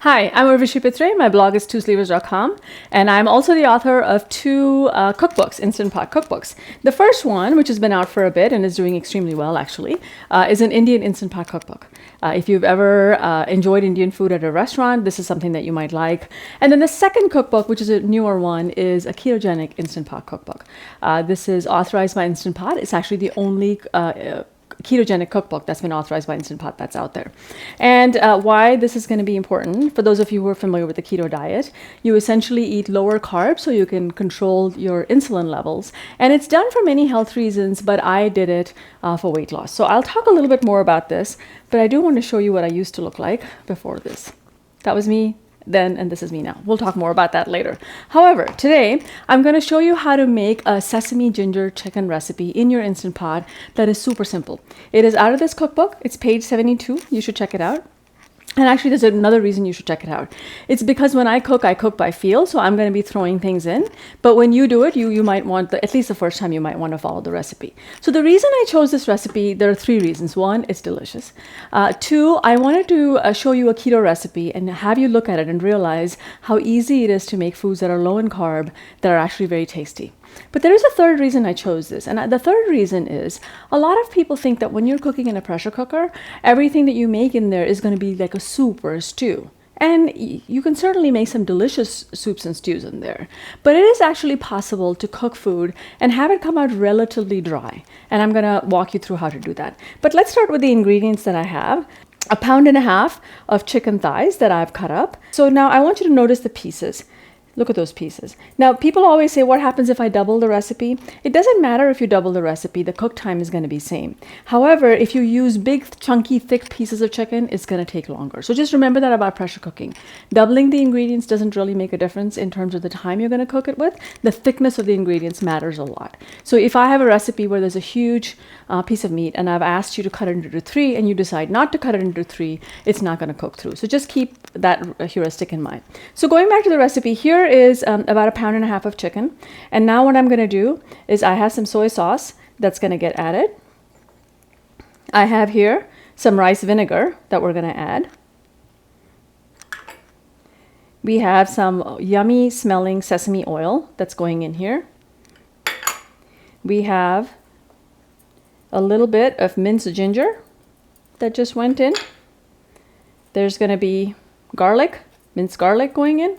Hi, I'm Urvashi Pitre. My blog is TwoSleevers.com, and I'm also the author of two cookbooks, Instant Pot cookbooks. The first one, which has been out for a bit and is doing extremely well actually, is an Indian Instant Pot cookbook. If you've ever enjoyed Indian food at a restaurant, this is something that you might like. And then the second cookbook, which is a newer one, is a ketogenic Instant Pot cookbook. This is authorized by Instant Pot. It's actually the only ketogenic cookbook that's been authorized by Instant Pot that's out there. And why this is going to be important, for those of you who are familiar with the keto diet, you essentially eat lower carbs so you can control your insulin levels. And it's done for many health reasons, but I did it for weight loss. So I'll talk a little bit more about this, but I do want to show you what I used to look like before this. That was me then, and this is me now. We'll talk more about that later. However, today I'm going to show you how to make a Sesame-Ginger Chicken recipe in your Instant Pot that is super simple. It is out of this cookbook. It's page 72. You should check it out. And actually, there's another reason you should check it out. It's because when I cook by feel, so I'm going to be throwing things in. But when you do it, you might want, at least the first time, you might want to follow the recipe. So the reason I chose this recipe, there are three reasons. One, it's delicious. Two, I wanted to show you a keto recipe and have you look at it and realize how easy it is to make foods that are low in carb that are actually very tasty. But there is a third reason I chose this. And the third reason is a lot of people think that when you're cooking in a pressure cooker, everything that you make in there is going to be like a soup or a stew. And you can certainly make some delicious soups and stews in there. But it is actually possible to cook food and have it come out relatively dry. And I'm going to walk you through how to do that. But let's start with the ingredients that I have. 1.5 pounds of chicken thighs that I've cut up. So now I want you to notice the pieces. Look at those pieces. Now, people always say, what happens if I double the recipe? It doesn't matter if you double the recipe. The cook time is going to be same. However, if you use big, chunky, thick pieces of chicken, it's going to take longer. So just remember that about pressure cooking. Doubling the ingredients doesn't really make a difference in terms of the time you're going to cook it with. The thickness of the ingredients matters a lot. So if I have a recipe where there's a huge piece of meat and I've asked you to cut it into 3 and you decide not to cut it into 3, it's not going to cook through. So just keep that heuristic in mind. So going back to the recipe, here is about 1.5 pounds of chicken. And now what I'm going to do is I have some soy sauce that's going to get added. I have here some rice vinegar that we're going to add. We have some yummy smelling sesame oil that's going in here. We have a little bit of minced ginger that just went in. There's going to be garlic, minced garlic going in.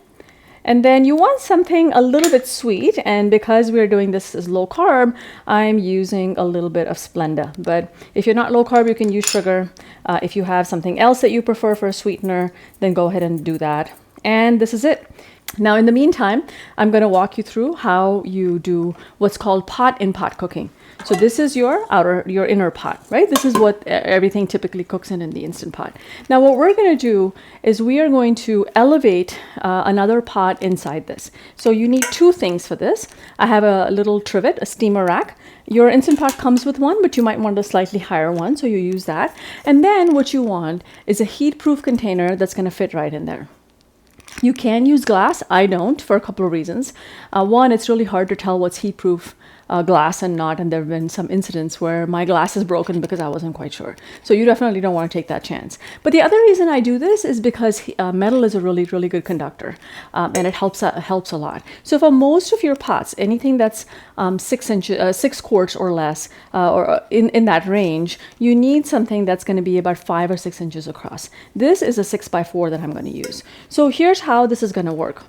And then you want something a little bit sweet, and because we're doing this as low carb, I'm using a little bit of Splenda. But if you're not low carb, you can use sugar. If you have something else that you prefer for a sweetener, then go ahead and do that. And this is it. Now, in the meantime, I'm going to walk you through how you do what's called pot-in-pot cooking. So this is your inner pot, right? This is what everything typically cooks in the Instant Pot. Now, what we're going to do is we are going to elevate another pot inside this. So you need 2 things for this. I have a little trivet, a steamer rack. Your Instant Pot comes with one, but you might want a slightly higher one, so you use that. And then what you want is a heat-proof container that's going to fit right in there. You can use glass. I don't, for a couple of reasons. One, it's really hard to tell what's heat-proof glass and not, and there have been some incidents where my glass is broken because I wasn't quite sure. So you definitely don't want to take that chance. But the other reason I do this is because metal is a really, really good conductor, and it helps a lot. So for most of your pots, anything that's 6 quarts or less, or in that range, you need something that's going to be about 5 or 6 inches across. This is a 6x4 that I'm going to use. So here's how this is going to work.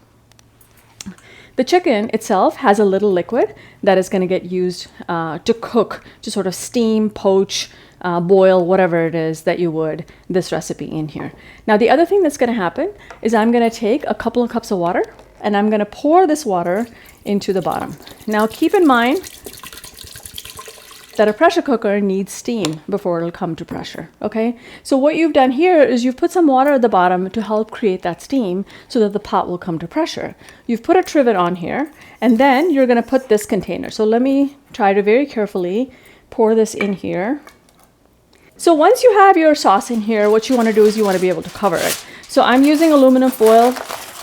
The chicken itself has a little liquid that is going to get used to cook, to sort of steam, poach, boil, whatever it is that you would this recipe in here. Now, the other thing that's going to happen is I'm going to take a couple of cups of water and I'm going to pour this water into the bottom. Now, keep in mind that a pressure cooker needs steam before it'll come to pressure, okay? So what you've done here is you've put some water at the bottom to help create that steam so that the pot will come to pressure. You've put a trivet on here, and then you're gonna put this container. So let me try to very carefully pour this in here. So once you have your sauce in here, what you wanna do is you wanna be able to cover it. So I'm using aluminum foil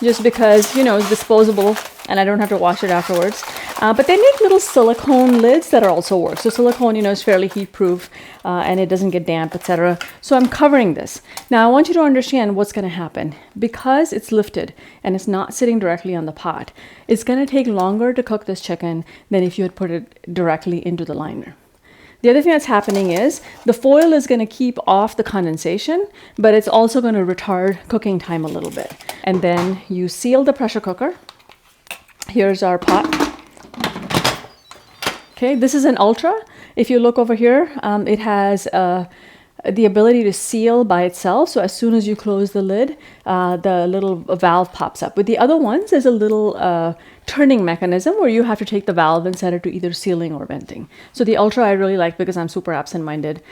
just because, you know, it's disposable and I don't have to wash it afterwards. But they make little silicone lids that are also work. So silicone, is fairly heat proof and it doesn't get damp, etc. So I'm covering this. Now I want you to understand what's going to happen. Because it's lifted and it's not sitting directly on the pot, it's going to take longer to cook this chicken than if you had put it directly into the liner. The other thing that's happening is the foil is going to keep off the condensation, but it's also going to retard cooking time a little bit. And then you seal the pressure cooker. Here's our pot. Okay, this is an Ultra. If you look over here, it has the ability to seal by itself. So as soon as you close the lid, the little valve pops up. With the other ones, there's a little turning mechanism where you have to take the valve and set it to either sealing or venting. So the Ultra I really like because I'm super absent-minded.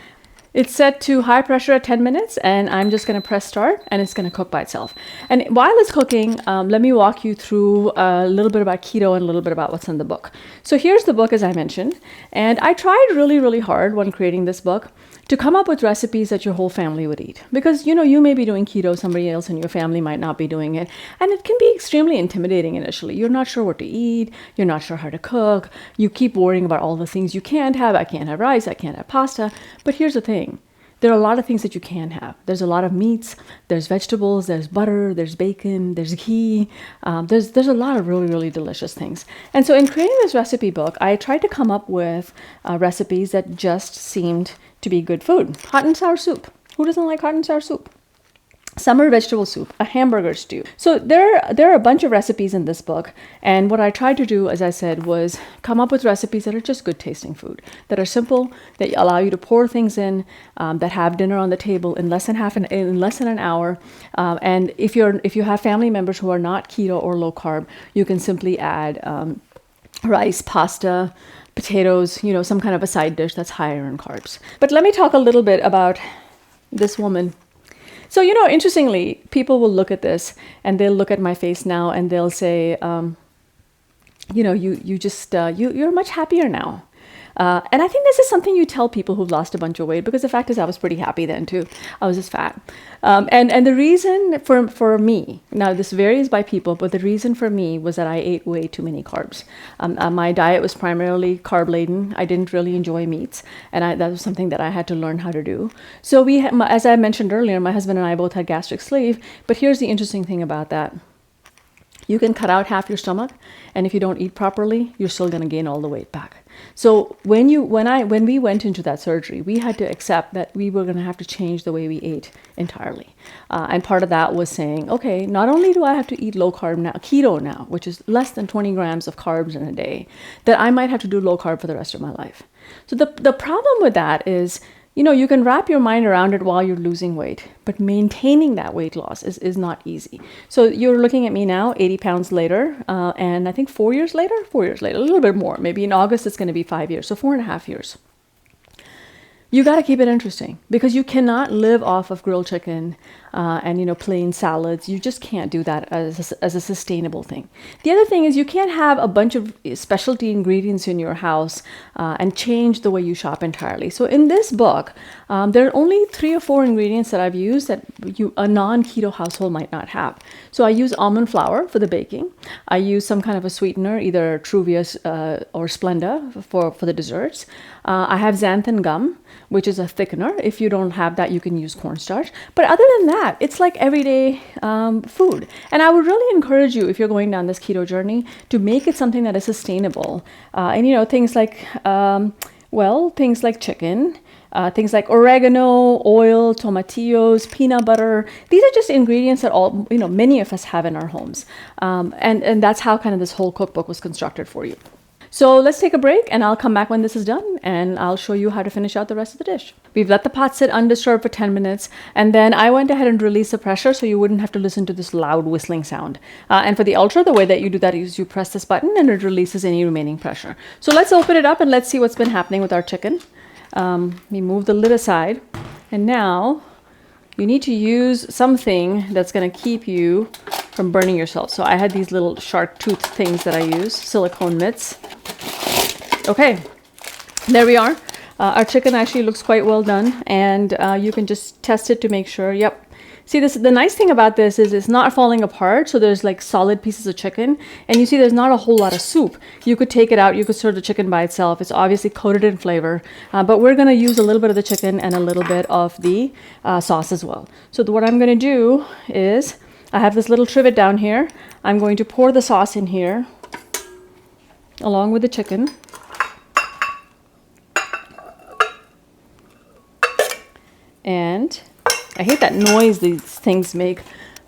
It's set to high pressure at 10 minutes, and I'm just going to press start, and it's going to cook by itself. And while it's cooking, let me walk you through a little bit about keto and a little bit about what's in the book. So here's the book, as I mentioned, and I tried really, really hard when creating this book to come up with recipes that your whole family would eat. Because, you may be doing keto, somebody else in your family might not be doing it. And it can be extremely intimidating initially. You're not sure what to eat. You're not sure how to cook. You keep worrying about all the things you can't have. I can't have rice. I can't have pasta. But here's the thing. There are a lot of things that you can have. There's a lot of meats, there's vegetables, there's butter, there's bacon, there's ghee. There's a lot of really, really delicious things. And so in creating this recipe book, I tried to come up with recipes that just seemed to be good food. Hot and sour soup. Who doesn't like hot and sour soup? Summer vegetable soup, a hamburger stew. So there are a bunch of recipes in this book. And what I tried to do, as I said, was come up with recipes that are just good tasting food, that are simple, that allow you to pour things in, that have dinner on the table in less than an hour. And if you have family members who are not keto or low carb, you can simply add rice, pasta, potatoes, some kind of a side dish that's higher in carbs. But let me talk a little bit about this woman. So, interestingly, people will look at this and they'll look at my face now and they'll say, you're much happier now. And I think this is something you tell people who've lost a bunch of weight, because the fact is I was pretty happy then too. I was just fat. And the reason for me, now this varies by people, but the reason for me was that I ate way too many carbs. My diet was primarily carb laden. I didn't really enjoy meats. And that was something that I had to learn how to do. So as I mentioned earlier, my husband and I both had gastric sleeve. But here's the interesting thing about that. You can cut out half your stomach, and if you don't eat properly, you're still going to gain all the weight back. So when we went into that surgery, we had to accept that we were going to have to change the way we ate entirely. And part of that was saying, okay, not only do I have to eat low carb now, keto now, which is less than 20 grams of carbs in a day, that I might have to do low carb for the rest of my life. So the problem with that is, you can wrap your mind around it while you're losing weight, but maintaining that weight loss is not easy. So you're looking at me now, 80 pounds later, and I think 4 years later, a little bit more. Maybe in August, it's going to be 5 years. So 4.5 years. You got to keep it interesting, because you cannot live off of grilled chicken and plain salads. You just can't do that as a sustainable thing. The other thing is you can't have a bunch of specialty ingredients in your house and change the way you shop entirely. So in this book, there are only 3 or 4 ingredients that I've used that a non-keto household might not have. So I use almond flour for the baking. I use some kind of a sweetener, either Truvius or Splenda for the desserts. I have xanthan gum, which is a thickener. If you don't have that, you can use cornstarch. But other than that, it's like everyday food. And I would really encourage you, if you're going down this keto journey, to make it something that is sustainable. And things like, things like chicken, things like oregano, oil, tomatillos, peanut butter. These are just ingredients that many of us have in our homes. And that's how kind of this whole cookbook was constructed for you. So let's take a break, and I'll come back when this is done, and I'll show you how to finish out the rest of the dish. We've let the pot sit undisturbed for 10 minutes, and then I went ahead and released the pressure so you wouldn't have to listen to this loud whistling sound. And for the Ultra, the way that you do that is you press this button and it releases any remaining pressure. So let's open it up and let's see what's been happening with our chicken. We move the lid aside, and now you need to use something that's going to keep you from burning yourself. So I had these little shark tooth things that I use, silicone mitts. Okay, there we are. Our chicken actually looks quite well done, and you can just test it to make sure. Yep, See, the nice thing about this is it's not falling apart. So there's like solid pieces of chicken, and you see there's not a whole lot of soup. You could take it out. You could serve the chicken by itself. It's obviously coated in flavor, but we're going to use a little bit of the chicken and a little bit of the sauce as well. So what I'm going to do is I have this little trivet down here. I'm going to pour the sauce in here along with the chicken. And I hate that noise these things make.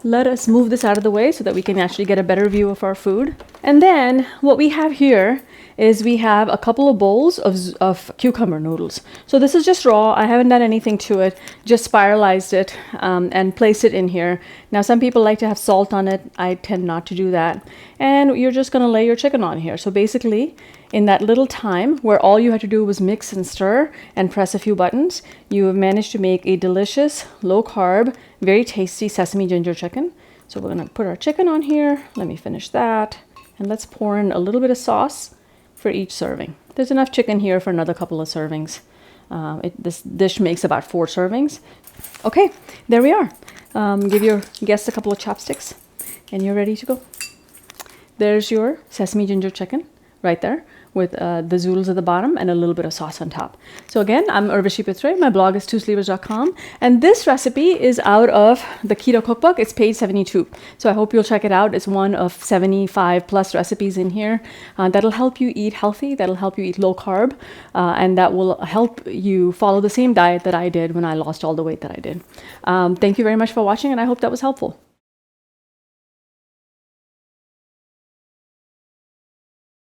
Let us move this out of the way so that we can actually get a better view of our food. And then what we have here is we have a couple of bowls of cucumber noodles. So this is just raw. I haven't done anything to it, just spiralized it and placed it in here. Now some people like to have salt on it. I tend not to do that. And you're just gonna lay your chicken on here. So basically in that little time where all you had to do was mix and stir and press a few buttons, you have managed to make a delicious, low carb, very tasty sesame ginger chicken. So we're gonna put our chicken on here. Let me finish that. And let's pour in a little bit of sauce for each serving. There's enough chicken here for another couple of servings. This dish makes about 4 servings. Okay, there we are. Give your guests a couple of chopsticks and you're ready to go. There's your sesame ginger chicken right there with the zoodles at the bottom and a little bit of sauce on top. So again, I'm Urvashi Pitre. My blog is TwoSleevers.com. And this recipe is out of the Keto Cookbook. It's page 72. So I hope you'll check it out. It's one of 75 plus recipes in here that'll help you eat healthy, that'll help you eat low carb, and that will help you follow the same diet that I did when I lost all the weight that I did. Thank you very much for watching, and I hope that was helpful.